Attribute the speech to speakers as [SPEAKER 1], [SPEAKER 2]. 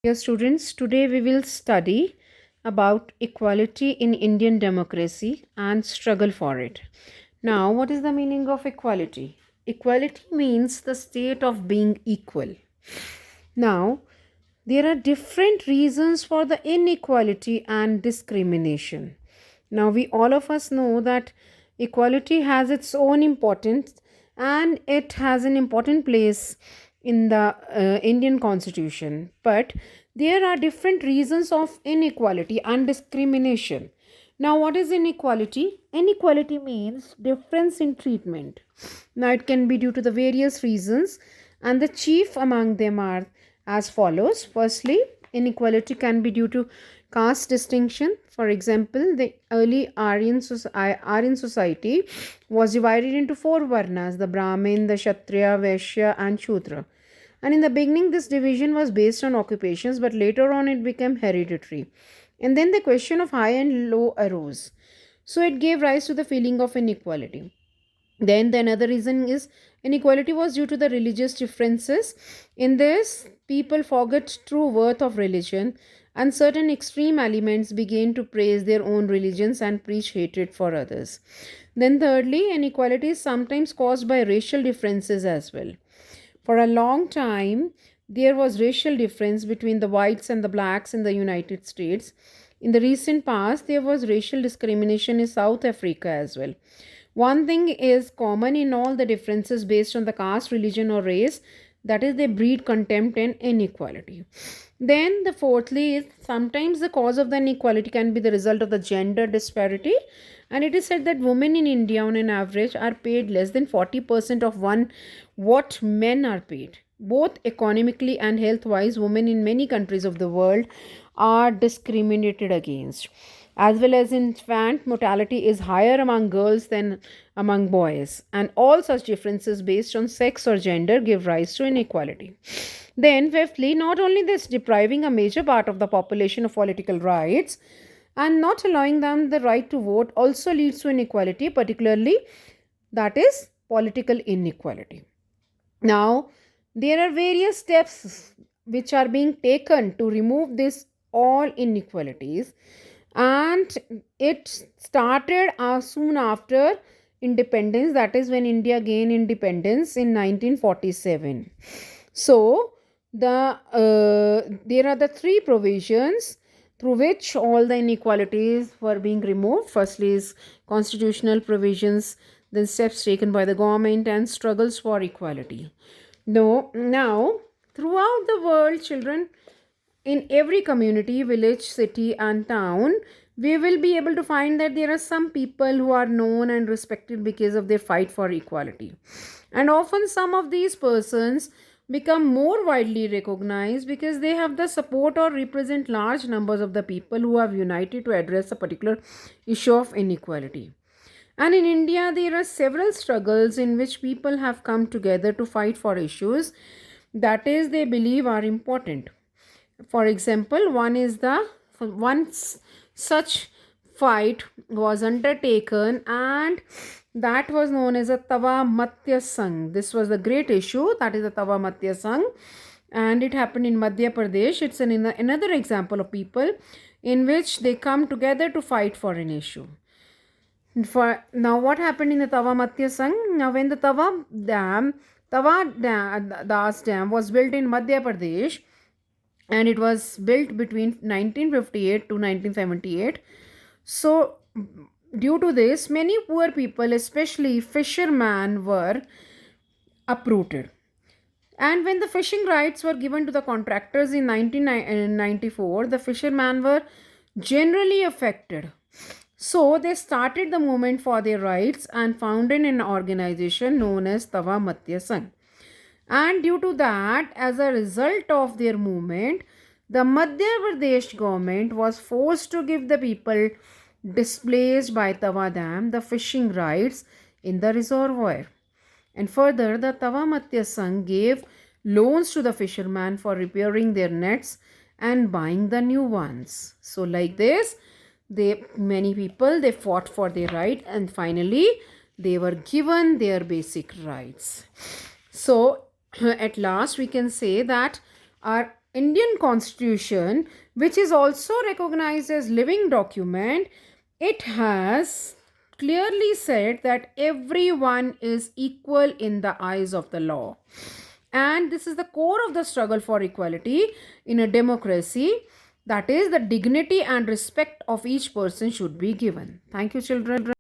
[SPEAKER 1] Dear students, today we will study about equality in Indian democracy and struggle for it. Now, what is the meaning of equality? Equality means the state of being equal. Now, there are different reasons for the inequality and discrimination. Now, we all of us know that equality has its own importance and it has an important place in the Indian constitution. But there are different reasons of inequality and discrimination. Now, what is inequality? Inequality means difference in treatment. Now, it can be due to the various reasons, and the chief among them are as follows. Firstly, inequality can be due to caste distinction. For example, the early Aryan society was divided into four varnas: the Brahmin, the Kshatriya, Vaishya, and Shudra. And in the beginning, this division was based on occupations, but later on, it became hereditary. And then the question of high and low arose. So it gave rise to the feeling of inequality. Then the another reason is inequality was due to the religious differences. In this, people forgot true worth of religion, and certain extreme elements began to praise their own religions and preach hatred for others. Then thirdly, inequality is sometimes caused by racial differences as well. For a long time, there was racial difference between the whites and the blacks in the United States. In the recent past, there was racial discrimination in South Africa as well. One thing is common in all the differences based on the caste, religion, or race, that is, they breed contempt and inequality. Then, the fourthly is sometimes the cause of the inequality can be the result of the gender disparity, and it is said that women in India, on an average, are paid less than 40% of what men are paid. Both economically and health wise, women in many countries of the world are discriminated against, as well as infant mortality is higher among girls than among boys, and all such differences based on sex or gender give rise to inequality. Then, fifthly, not only this depriving a major part of the population of political rights and not allowing them the right to vote also leads to inequality, particularly that is political inequality. Now, there are various steps which are being taken to remove this all inequalities, and it started soon after independence, that is when India gained independence in 1947. So, there are the three provisions through which all the inequalities were being removed. Firstly is constitutional provisions, then steps taken by the government, and struggles for equality. No, now throughout the world, children, in every community, village, city, and town, we will be able to find that there are some people who are known and respected because of their fight for equality. And often, some of these persons become more widely recognized because they have the support or represent large numbers of the people who have united to address a particular issue of inequality. And in India, there are several struggles in which people have come together to fight for issues that is they believe are important. For example, such fight was undertaken, and that was known as a Tava Matya Sangh. This was the great issue, that is a Tava Matya Sangh, and it happened in Madhya Pradesh. It's another example of people in which they come together to fight for an issue. Now, what happened in the Tava Matya Sangh? Now, when the Das Dam was built in Madhya Pradesh, and it was built between 1958 to 1978. So, due to this, many poor people, especially fishermen, were uprooted. And when the fishing rights were given to the contractors in 1994, the fishermen were generally affected. So they started the movement for their rights and founded an organization known as Tava Matya Sangh. And due to that, as a result of their movement, the Madhya Pradesh government was forced to give the people displaced by Tava Dam the fishing rights in the reservoir. And further, the Tava Matya Sangh gave loans to the fishermen for repairing their nets and buying the new ones. So, like this, many people they fought for their right, and finally they were given their basic rights. So, at last, we can say that our Indian Constitution, which is also recognized as living document, it has clearly said that everyone is equal in the eyes of the law. And this is the core of the struggle for equality in a democracy. That is, the dignity and respect of each person should be given. Thank you, children.